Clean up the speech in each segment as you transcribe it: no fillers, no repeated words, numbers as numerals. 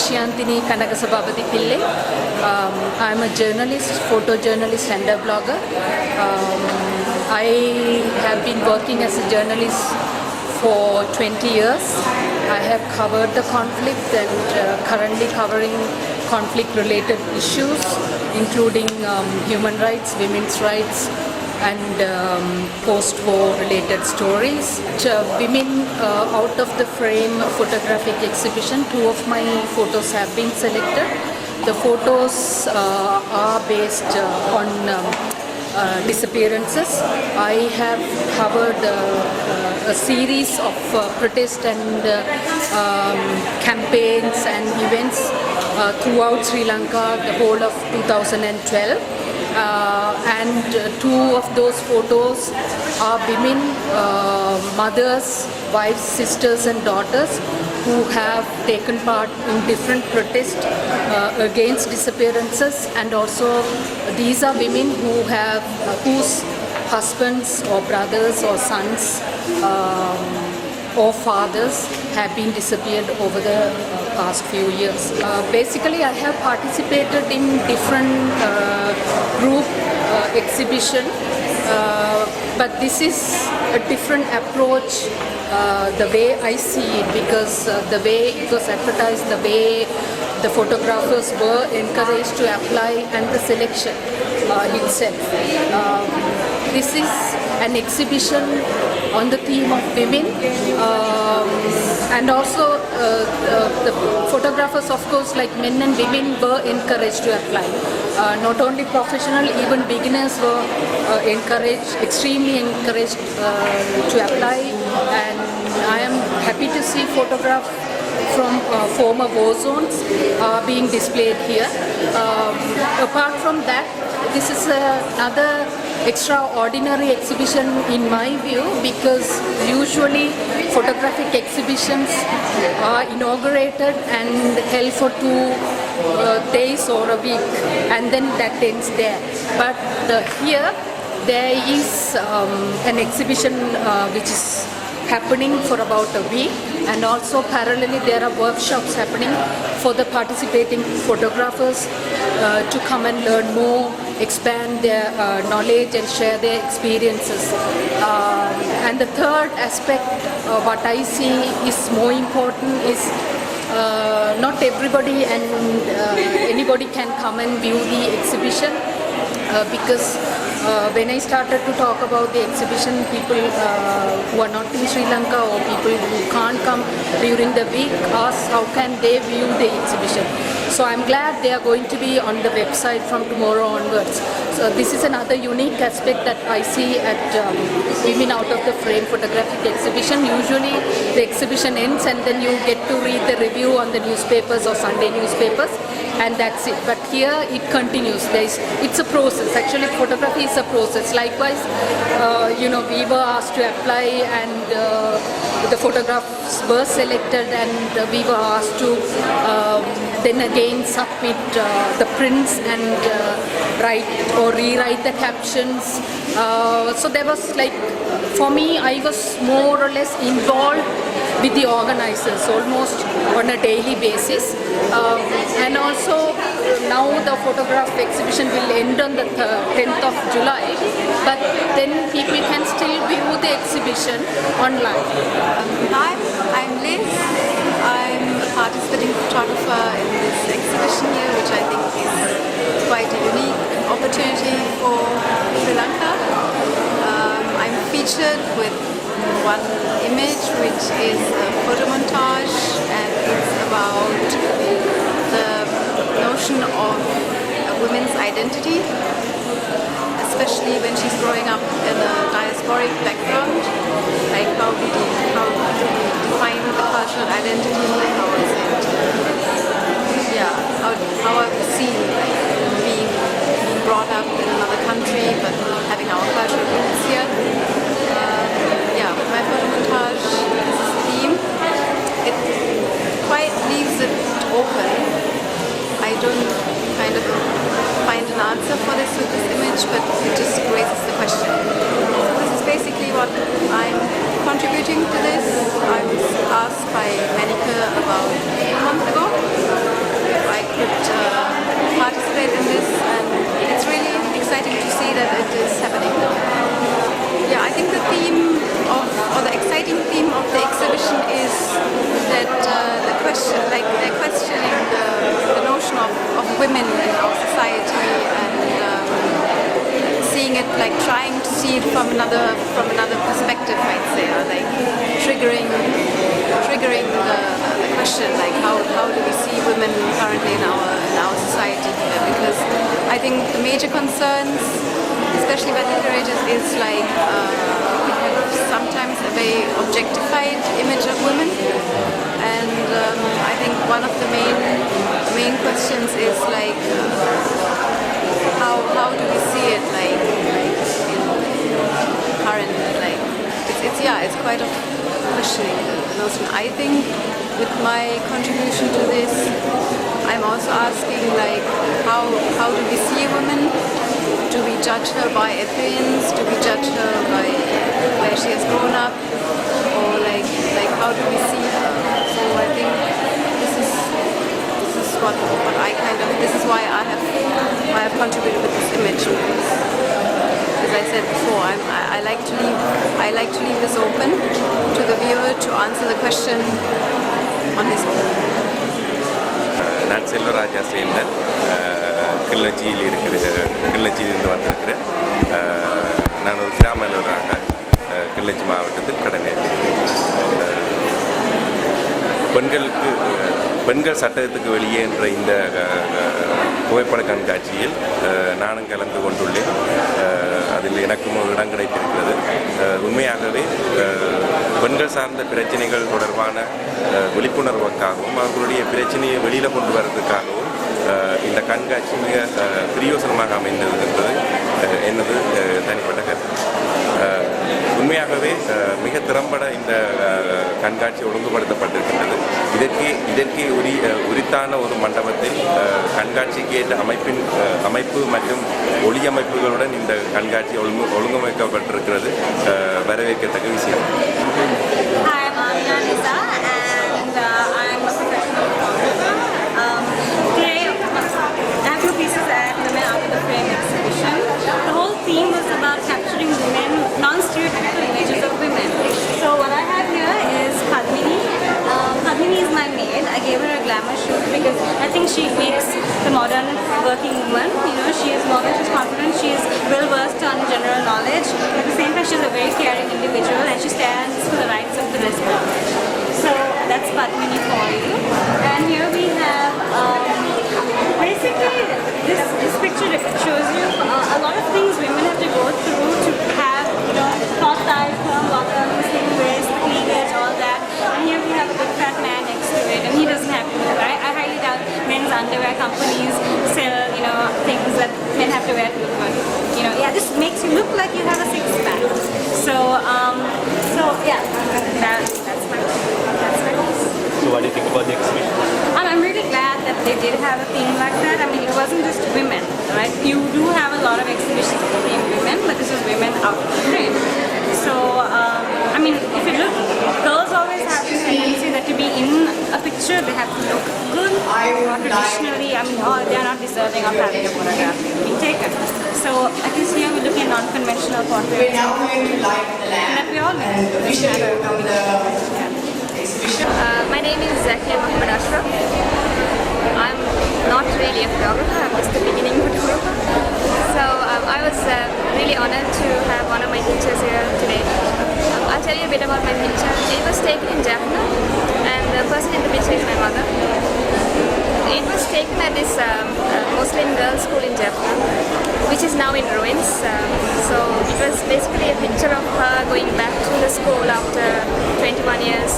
Krishiyantini Kanakasabapati Pille. I'm a journalist, photojournalist and a blogger. I have been working as a journalist for 20 years. I have covered the conflict and currently covering conflict-related issues, including human rights, women's rights, and post-war related stories. Women out of the frame photographic exhibition, 2 of my photos have been selected. The photos are based on disappearances. I have covered a series of protest and campaigns and events throughout Sri Lanka the whole of 2012. And 2 of those photos are women, mothers, wives, sisters and daughters who have taken part in different protests against disappearances, and also these are women whose husbands or brothers or sons or fathers have been disappeared over the past few years. Basically, I have participated in different group exhibition, but this is a different approach, the way I see it, because the way it was advertised, the way the photographers were encouraged to apply, and the selection itself. This is an exhibition on the theme of women, and also the photographers, of course, like men and women, were encouraged to apply. Not only professional, even beginners were encouraged, extremely encouraged to apply, and I am happy to see photographs from former war zones being displayed here. Apart from that, this is another extraordinary exhibition in my view, because usually photographic exhibitions are inaugurated and held for 2 days or a week, and then that ends there. But here there is an exhibition which is happening for about a week, and also parallelly there are workshops happening for the participating photographers to come and learn more, expand their knowledge and share their experiences. And the third aspect, what I see is more important, is not everybody and anybody can come and view the exhibition, because when I started to talk about the exhibition, people who are not in Sri Lanka or people who can't come during the week ask how can they view the exhibition. So I'm glad they are going to be on the website from tomorrow onwards. So this is another unique aspect that I see at Women Out of the Frame Photographic Exhibition. Usually the exhibition ends and then you get to read the review on the newspapers or Sunday newspapers, and that's it. But here it continues. It's a process. Actually, photography is a process. Likewise, we were asked to apply, and the photographs were selected, and we were asked to then again submit the prints and write or rewrite the captions. So there was, like, for me, I was more or less involved with the organizers almost on a daily basis, and also now the photograph exhibition will end on the 10th of July, but then people can still view the exhibition online. Hi, I'm Liz. I'm a participating photographer in this exhibition here, which I think is quite a unique opportunity for Sri Lanka. I'm featured with one image, which is a photo montage, and it's about the notion of a woman's identity, especially when she's growing up in a diasporic background. Like how do we define the cultural identity? How are we seen, like being brought up in another country but having our cultural roots here? With my photo montage theme, it quite leaves it open. I don't kind of find an answer for this with this image, but it just raises the question. So this is basically what I'm contributing to this. I was asked by Menika about a month ago see it from another perspective, I'd say, or like triggering the question, like how do we see women currently in our society here? Because I think the major concerns, especially by the curators, is like we have sometimes a very objectified image of women, and I think one of the main questions is like how do we see it like in current, like it's quite a questioning notion. I think with my contribution to this, I'm also asking like how do we see women? Do we judge her by appearance? Do we judge her by where she has grown up? Or like how do we see her? So I think this is what I kind of, this is why I have contributed with this image, because as I said before, I like to leave this open to the viewer to answer the question on his own. நான் செல்வராஜா சேர்ந்தேன், கிள்ளச்சியிலிருந்து வந்திருக்கிறேன். நான் ஒரு கிராம அலுவலராக கிள்ளச்சி மாவட்டத்தில் கடமையாற்றியிருக்கிறேன். பெண்கள் சட்டத்துக்கு வெளியே என்ற இந்த புகைப்பட கண்காட்சியில் நானும் கலந்து கொண்டுள்ளேன். அதில் எனக்கும் ஒரு இடம் கிடைத்திருக்கிறது. உண்மையாகவே பெண்கள் சார்ந்த பிரச்சனைகள் தொடர்பான விழிப்புணர்வுக்காகவும் அவர்களுடைய பிரச்சனையை வெளியில் கொண்டு வர்றதுக்காகவும் இந்த கண்காட்சி மிக பிரயோசனமாக அமைந்தது என்பது எனது தனிப்பட்ட கருத்து. உண்மையாகவே மிக திறம்பட இந்த கண்காட்சி ஒழுங்குபடுத்தப்பட்டிருக்கின்றது. இதற்கே உரித்தான ஒரு மண்டபத்தில் கண்காட்சிக்கு ஏற்ற அமைப்பு மற்றும் ஒளி அமைப்புகளுடன் இந்த கண்காட்சி ஒழுங்கமைக்கப்பட்டிருக்கிறது. வரவேற்கத்தக்க விஷயம். Theme was about capturing women, non-stereotypical images of women. So what I have here is Padmini. Padmini is my maid. I gave her a glamour shoot because I think she makes the modern working woman. You know, she is modern, she's confident, she is well versed on general knowledge. At the same time, she's a very caring individual and she stands for the rights of the lesbian. So that's Padmini for you. And here we have basically this picture shows you a lot of things women have to go through to have, you know, short thighs, firm bottoms, slim waist, cleavage, all that. And here we have a big fat man next to it, and he doesn't have to do that. I highly doubt men's underwear companies sell, you know, things that men have to wear to look good. You know, yeah, this makes you look like you have a six-pack. So yeah, that's my piece. So what do you think about the exhibition? I'm really glad that they did have a theme like that. I mean, it wasn't just women, right? You do have a lot of exhibitions named women, but this is women out of the frame. So, I mean, if you look, girls always have this tendency that to be in a picture, they have to look good. Or traditionally, I mean, they are not deserving of having a photograph being taken. So, at least here we're looking at non-conventional portraits. And that we all make. My name is Zakia Mohammed Ashraf. I'm not really a photographer, I'm just a beginning photographer. So I was really honored to have one of my pictures here today. I'll tell you a bit about my picture. It was taken in Jaffna and the person in the picture is my mother. It was taken at this Muslim girls' school in Jaffna, which is now in ruins. So it was basically a picture of her going back to the school after 21 years,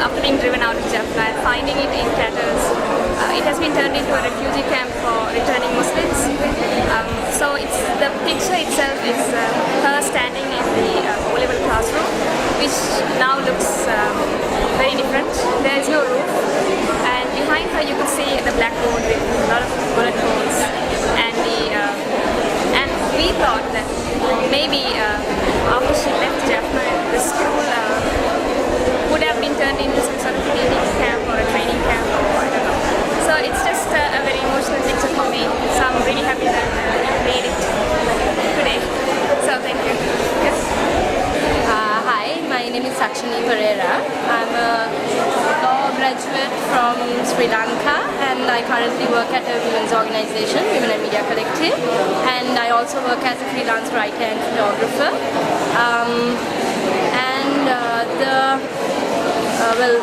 after being driven out of Jaffna and finding it in tatters. It has been turned into a refugee camp for returning Muslims. So it's the picture itself is her standing in the O-level classroom, which now looks very different. There is no roof, and behind her you could see the blackboard with a lot of bullet holes. And we thought that maybe after she left Jaffna, the school would have been turned into some sort of cleaning camp or a training camp, or I don't know. So it's just a very emotional picture for me. So I'm really happy that you made it today. So thank you. Yes. Hi, my name is Sakshini Pereira. I'm a law graduate from Sri Lanka and I currently work at a women's organization, Women and Media Collective, and I also work as a freelance writer and photographer.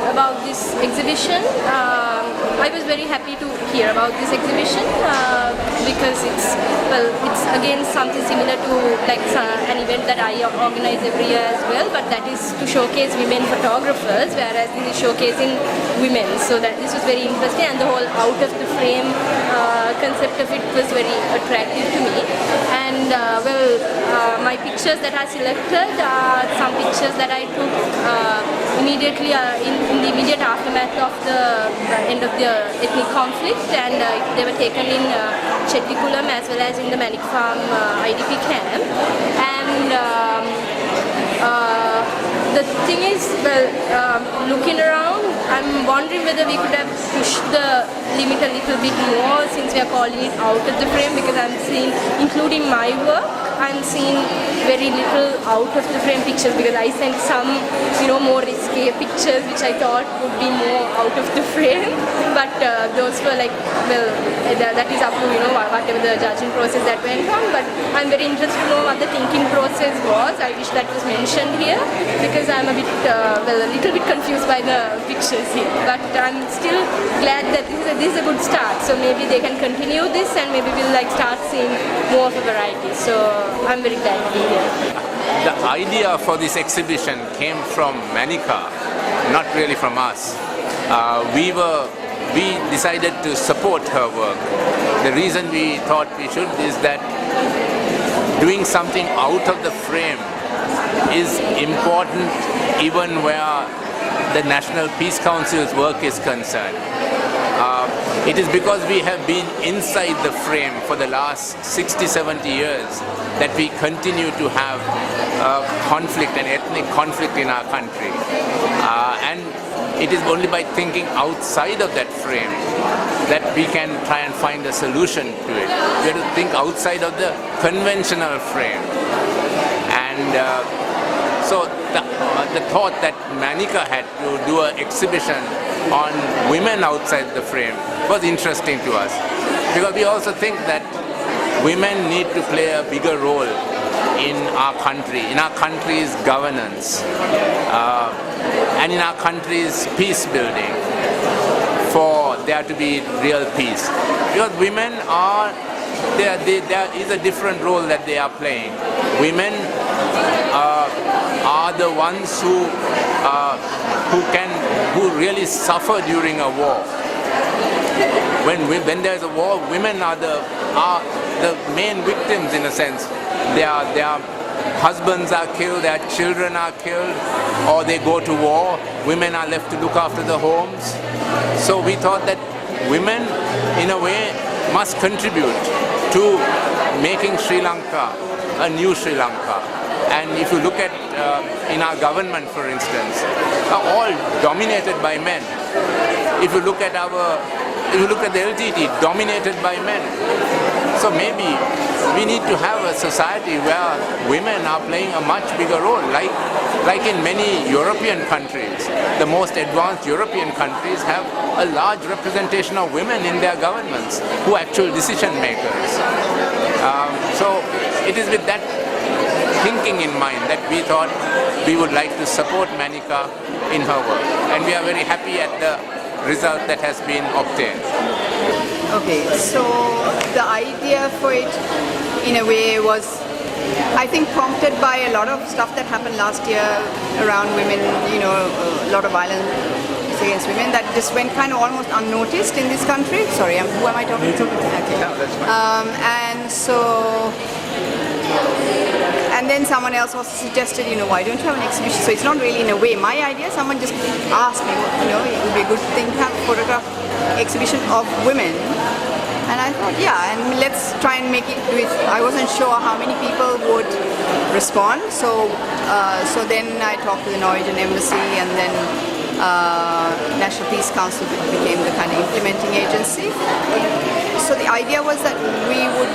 About this exhibition, I was very happy to hear about this exhibition because it's again something similar to like an event that I organize every year as well, but that is to showcase women photographers, whereas this is showcasing women. So that this was very interesting, and the whole out of the frame concept of it was very attractive to me. And my pictures that I selected are some pictures that I took immediately in the immediate aftermath of the end of the ethnic conflict, and they were taken in Chetikulam as well as in the Menika farm IDP camp. And the thing is, looking around, I'm wondering whether we could have pushed the limit a little bit more since we are calling it out of the frame, because I'm seeing, including my work, I'm seeing very little out of the frame pictures, because I sent some, more risque pictures which I thought would be more out of the frame, but those were like, that is up to, whatever the judging process that went on. But I'm very interested to know what the thinking process was. I wish that was mentioned here, because I'm a bit, a little bit confused by the pictures here. But I'm still glad that this is a good start. So maybe they can continue this, and maybe we'll start seeing more of a variety. So I'm very glad to be here. The idea for this exhibition came from Menika, not really from us. We decided to support her work. The reason we thought we should is that doing something out of the frame is important even where the National Peace Council's work is concerned. It is because we have been inside the frame for the last 60-70 years that we continue to have conflict and ethnic conflict in our country. And it is only by thinking outside of that frame that we can try and find a solution to it. We have to think outside of the conventional frame. And so the thought that Menika had to do an exhibition on women outside the frame was interesting to us, because we also think that women need to play a bigger role in our country's governance, and in our country's peace building, for there to be real peace. Because women are, there is a different role that they are playing. Women are the ones who really suffer during a war. When there is a war, women are the main victims in a sense. Their husbands are killed, their children are killed, or they go to war. Women are left to look after the homes. So we thought that women, in a way, must contribute to making Sri Lanka a new Sri Lanka. And if you look at in our government, for instance, are all dominated by men. If you look at the LTT, dominated by men. So maybe we need to have a society where women are playing a much bigger role, like in many European countries. The most advanced European countries have a large representation of women in their governments who are actual decision makers. So it is with that thinking in mind that we thought we would like to support Menika in her work, and we are very happy at the result that has been obtained. Okay, so the idea for it in a way was, I think, prompted by a lot of stuff that happened last year around women, a lot of violence against women that just went kind of almost unnoticed in this country. Sorry, who am I talking to? Okay. No, that's fine. And then someone else also suggested, why don't you have an exhibition? So it's not really in a way my idea. Someone just asked me, it would be a good thing to have a photograph exhibition of women. And I thought, yeah, and let's try and make it do it. I wasn't sure how many people would respond. So then I talked to the Norwegian embassy, and then National Peace Council became the kind of implementing agency. So the idea was that we would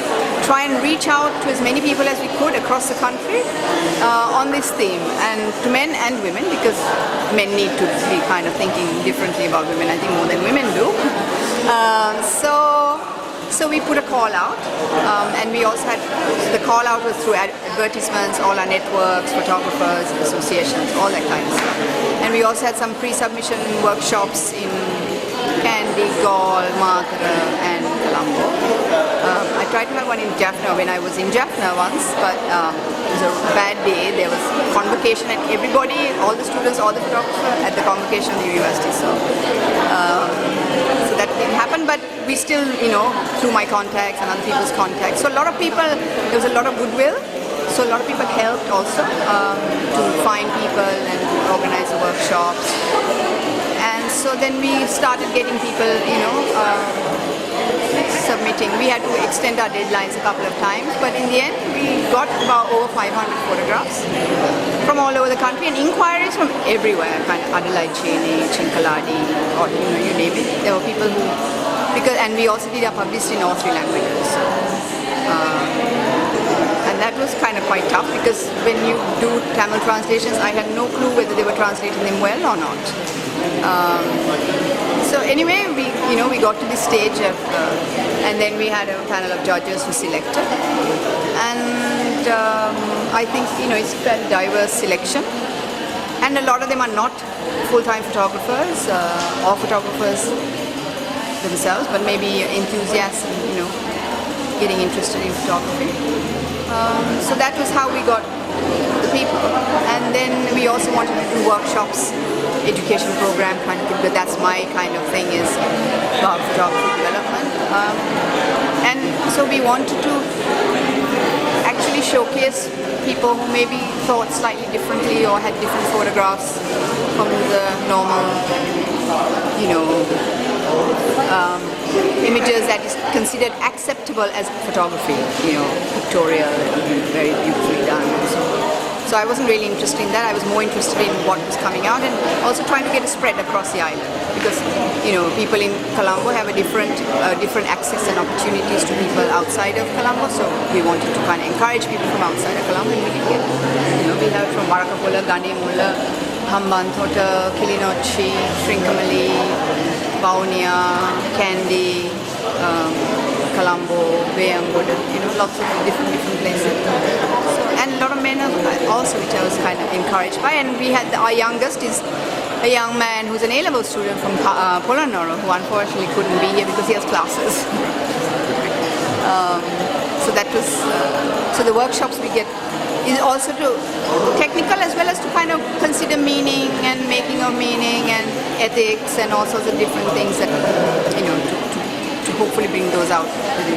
try and reach out to as many people as we could across the country on this theme, and to men and women, because men need to be kind of thinking differently about women, I think, more than women do. So So we put a call out, and we also had, the call out was through advertisements, all our networks, photographers, associations, all that kind of stuff. And we also had some pre-submission workshops in Kandy, Galle, Madura and Colombo. I tried to have one in Jaffna when I was in Jaffna once, but it was a bad day. There was convocation and everybody, all the students, all the photographers at the convocation of the university. So that didn't happen, but we still, through my contacts and other people's contacts. So a lot of people, there was a lot of goodwill. So a lot of people helped also to find people and to organize the workshops. And so then we started getting people, submitting. We had to extend our deadlines a couple of times, but in the end we got about over 500 photographs from all over the country and inquiries from everywhere, kind of Adelaide, Cheney, Chinkaladi, or you name it. There were people who, and we also did our publicity in all three languages. And that was kind of quite tough because when you do Tamil translations, I had no clue whether they were translating them well or not. So anyway, we got to this stage of, and then we had a panel of judges who selected, and I think it's a very diverse selection, and a lot of them are not full-time photographers or photographers themselves, but maybe enthusiasts, getting interested in photography. So that was how we got the people, and then we also wanted to do workshops, education program kind of thing, but that's my kind of thing, is about photography development. And so we wanted to actually showcase people who maybe thought slightly differently or had different photographs from the normal, images that is considered acceptable as photography, pictorial and very beautifully done. So I wasn't really interested in that. I was more interested in what was coming out and also trying to get a spread across the island, because people in Colombo have a different access and opportunities to people outside of Colombo. So we wanted to kind of encourage people from outside of Colombo, and we did get, we have from Marakapola, Ganemulla, Hambantota, Kilinochi, Trincomalee, Vaunia, Kandy, Colombo, Bayamboda, lots of different places. So, and a lot of men also, which I was kind of encouraged by. And we had our youngest is a young man who's an A-level student from Polonnaruwa, who unfortunately couldn't be here because he has classes. So that was, so the workshops we get is also to technical as well as to kind of consider meaning and making of meaning and ethics and all sorts of different things that, to hopefully bring those out within